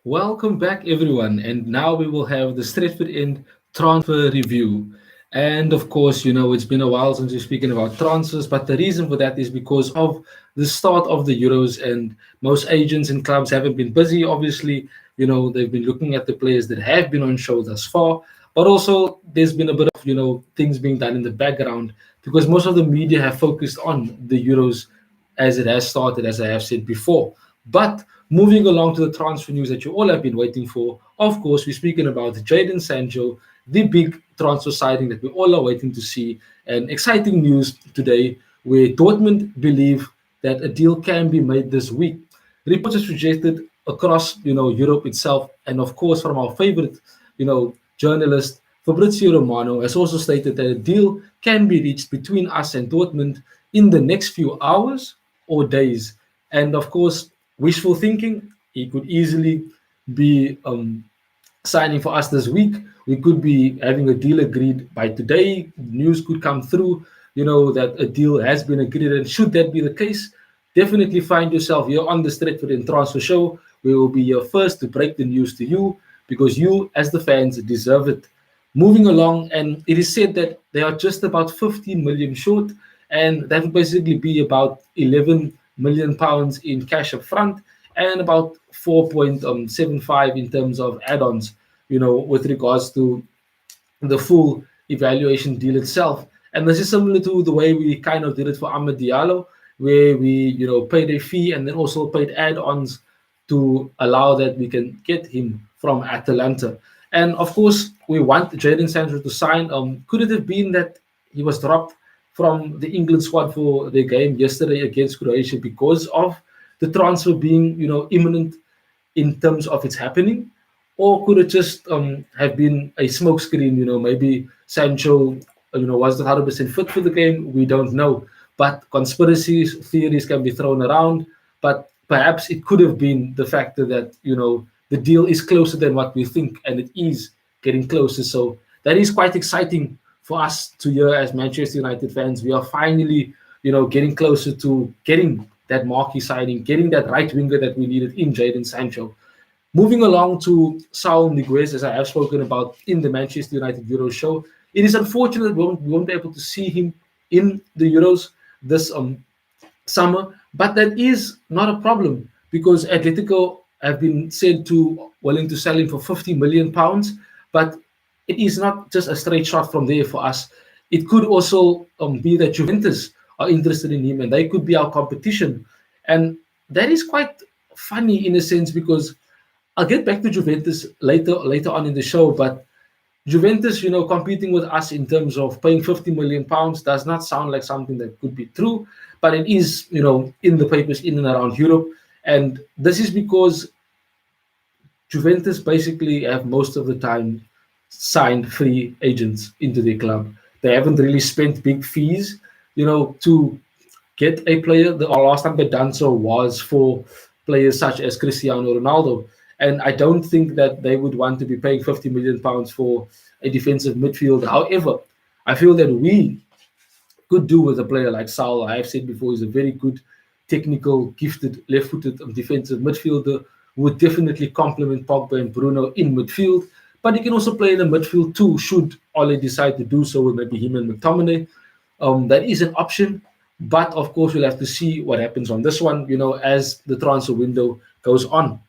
Welcome back, everyone. And now we will have the Stretford End transfer review. And of course, it's been a while since we've spoken about transfers, but the reason for that is because of the start of the Euros, and most agents and clubs haven't been busy. Obviously, they've been looking at the players that have been on show thus far, but also there's been a bit of, things being done in the background because most of the media have focused on the Euros as it has started, as I have said before. But moving along to the transfer news that you all have been waiting for, of course, we're speaking about Jadon Sancho, the big transfer signing that we all are waiting to see. And exciting news today, where Dortmund believe that a deal can be made this week. Reports are suggested across, Europe itself, and of course from our favorite, journalist Fabrizio Romano has also stated that a deal can be reached between us and Dortmund in the next few hours or days. And of course, wishful thinking, he could easily be signing for us this week. We could be having a deal agreed by today. News could come through, that a deal has been agreed. And should that be the case, definitely find yourself here on the Stretford and Transfer Show. We will be here first to break the news to you because you, as the fans, deserve it. Moving along, and it is said that they are just about 15 million short, and that would basically be about 11 million pounds in cash up front and about 4.75 in terms of add-ons, with regards to the full evaluation deal itself. And this is similar to the way we kind of did it for Ahmed Diallo, where we, paid a fee and then also paid add-ons to allow that we can get him from Atalanta. And of course, we want Jadon Sancho to sign. Could it have been that he was dropped from the England squad for the game yesterday against Croatia because of the transfer being, imminent in terms of its happening? Or could it just have been a smokescreen? Maybe Sancho, was not 100% fit for the game. We don't know. But conspiracy theories can be thrown around. But perhaps it could have been the factor that, the deal is closer than what we think, and it is getting closer. So that is quite exciting for us to hear as Manchester United fans. We are finally, getting closer to getting that marquee signing, getting that right winger that we needed in Jadon Sancho. Moving along to Saul Niguez, as I have spoken about in the Manchester United Euro show, it is unfortunate we won't be able to see him in the Euros this summer, but that is not a problem because Atletico have been said to willing to sell him for 50 million pounds, but it is not just a straight shot from there for us. It could also be that Juventus are interested in him and they could be our competition. And that is quite funny in a sense because I'll get back to Juventus later on in the show, but Juventus, competing with us in terms of paying 50 million pounds does not sound like something that could be true, but it is, in the papers in and around Europe. And this is because Juventus basically have most of the time signed free agents into their club. They haven't really spent big fees, to get a player. The last time they done so was for players such as Cristiano Ronaldo. And I don't think that they would want to be paying 50 million pounds for a defensive midfielder. However, I feel that we could do with a player like Saul. I have said before, he's a very good, technical, gifted, left-footed defensive midfielder who would definitely complement Pogba and Bruno in midfield. But he can also play in the midfield too, should Ole decide to do so with maybe him and McTominay. That is an option. But of course, we'll have to see what happens on this one, as the transfer window goes on.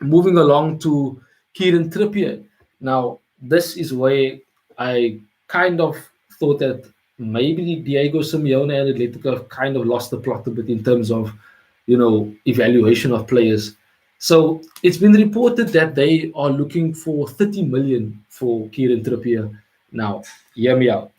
Moving along to Kieran Trippier. Now, this is where I kind of thought that maybe Diego Simeone and Atletico have kind of lost the plot a bit in terms of, evaluation of players. So it's been reported that they are looking for 30 million for Kieran Trippier. Now, hear me out.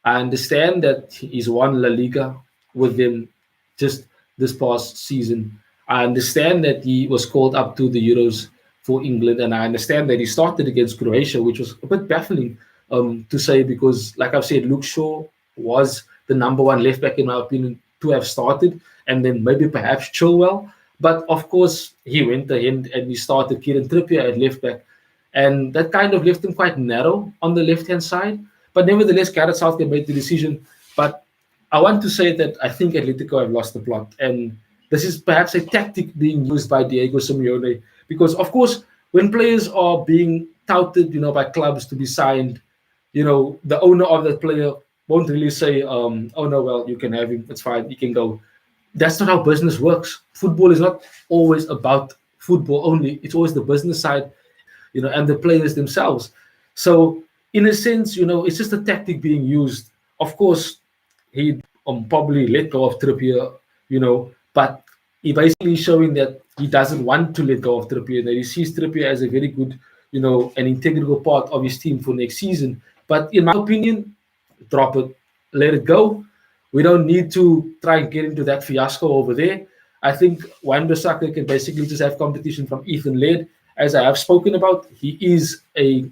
I understand that he's won La Liga with them just this past season. I understand that he was called up to the Euros for England, and I understand that he started against Croatia, which was a bit baffling to say because, like I've said, Luke Shaw was the number one left back in my opinion to have started, and then maybe perhaps Chilwell. But of course, he went ahead and he started Kieran Trippier at left back, and that kind of left him quite narrow on the left hand side. But nevertheless, Gareth Southgate made the decision. But I want to say that I think Atletico have lost the plot, and this is perhaps a tactic being used by Diego Simeone because, of course, when players are being touted, by clubs to be signed, the owner of that player won't really say, "Oh no, well, you can have him. It's fine. He can go." That's not how business works. Football is not always about football only. It's always the business side, and the players themselves. So, in a sense, it's just a tactic being used. Of course, he probably let go of Trippier, but he basically showing that he doesn't want to let go of Trippier, that he sees Trippier as a very good, an integral part of his team for next season. But in my opinion, drop it, let it go. We don't need to try and get into that fiasco over there. I think Wan-Bissaka can basically just have competition from Ethan Laird. As I have spoken about, he is a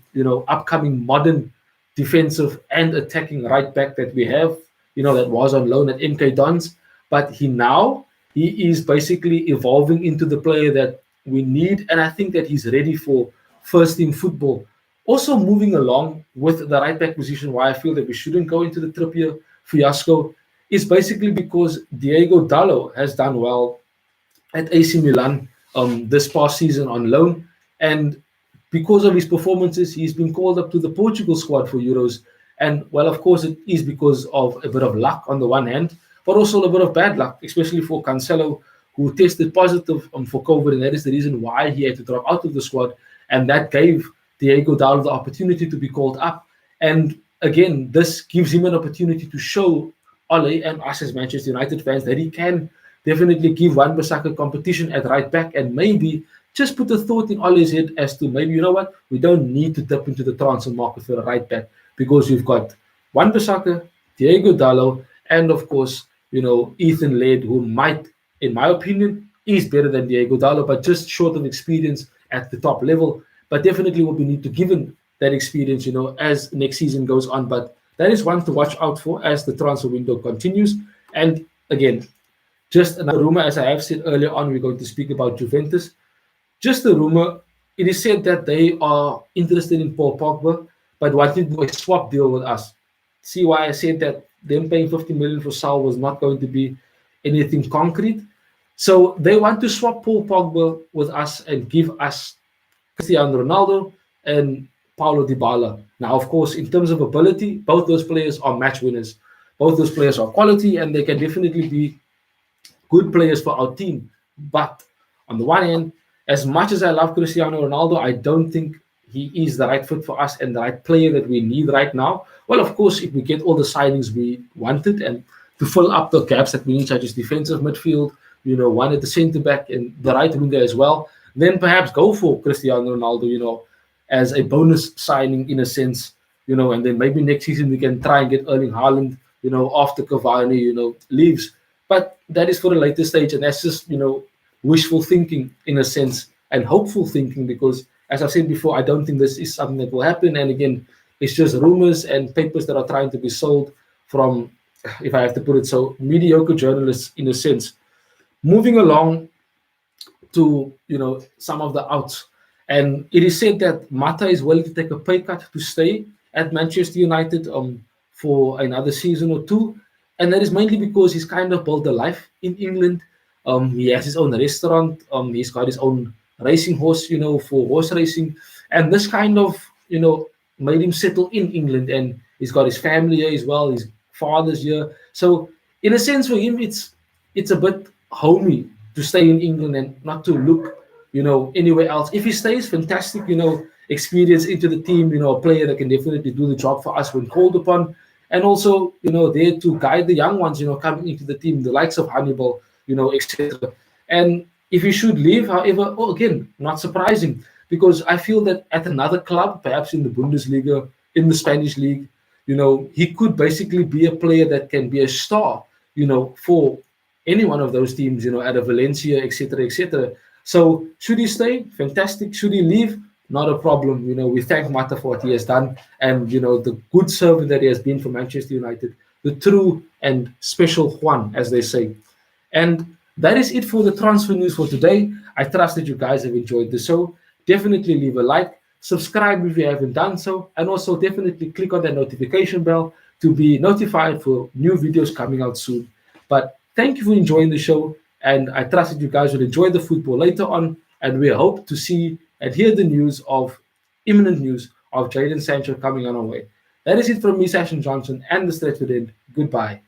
upcoming modern defensive and attacking right back that we have, that was on loan at MK Dons. But he is basically evolving into the player that we need, and I think that he's ready for first team football. Also moving along with the right back position, why I feel that we shouldn't go into the Trippier fiasco is basically because Diego Dallo has done well at AC Milan this past season on loan, and because of his performances, he's been called up to the Portugal squad for Euros. And well, of course, it is because of a bit of luck on the one hand, but also a bit of bad luck, especially for Cancelo, who tested positive for COVID, and that is the reason why he had to drop out of the squad. And that gave Diego Dallo the opportunity to be called up. And again, this gives him an opportunity to show Ole and us as Manchester United fans that he can definitely give Wan-Bissaka competition at right back, and maybe just put a thought in Ole's head as to maybe, you know what, we don't need to dip into the transfer market for a right back because we've got Wan-Bissaka, Diego Dallo, and of course, Ethan Laird, who might, in my opinion, is better than Diego Dallo, but just short of experience at the top level. But definitely what we need to give him that experience, as next season goes on. But that is one to watch out for as the transfer window continues. And again, just another rumor, as I have said earlier on, we're going to speak about Juventus. Just a rumor. It is said that they are interested in Paul Pogba, but wanting to do a swap deal with us. See why I said that them paying 50 million for Sal was not going to be anything concrete. So they want to swap Paul Pogba with us and give us Cristiano Ronaldo and Paulo Dybala. Now, of course, in terms of ability, both those players are match winners. Both those players are quality, and they can definitely be good players for our team. But on the one hand, as much as I love Cristiano Ronaldo, I don't think he is the right fit for us and the right player that we need right now. Well, of course, if we get all the signings we wanted and to fill up the gaps that we need, such as defensive midfield, one at the centre back and the right winger as well, then perhaps go for Cristiano Ronaldo, as a bonus signing in a sense, and then maybe next season we can try and get Erling Haaland, after Cavani, leaves. But that is for a later stage, and that's just, wishful thinking in a sense and hopeful thinking because, as I've said before, I don't think this is something that will happen. And again, it's just rumors and papers that are trying to be sold from, if I have to put it so, mediocre journalists in a sense. Moving along to, some of the outs. And it is said that Mata is willing to take a pay cut to stay at Manchester United for another season or two. And that is mainly because he's kind of built a life in England. He has his own restaurant. He's got his own racing horse, for horse racing. And this kind of, made him settle in England. And he's got his family here as well. His father's here. So in a sense for him, it's a bit homey to stay in England and not to look, anywhere else. If he stays, fantastic, experience into the team, a player that can definitely do the job for us when called upon. And also, there to guide the young ones, coming into the team, the likes of Hannibal, etc. And if he should leave, however, again, not surprising, because I feel that at another club, perhaps in the Bundesliga, in the Spanish league, he could basically be a player that can be a star, for any one of those teams, at a Valencia, etc., etc. So should he stay? Fantastic. Should he leave? Not a problem. We thank Mata for what he has done and, the good servant that he has been for Manchester United, the true and special Juan, as they say. And that is it for the transfer news for today. I trust that you guys have enjoyed the show. Definitely leave a like, subscribe if you haven't done so, and also definitely click on that notification bell to be notified for new videos coming out soon. But thank you for enjoying the show. And I trust that you guys will enjoy the football later on. And we hope to see and hear the news of imminent news of Jadon Sancho coming on our way. That is it from me, Sasha Johnson, and the Stretford End. Goodbye.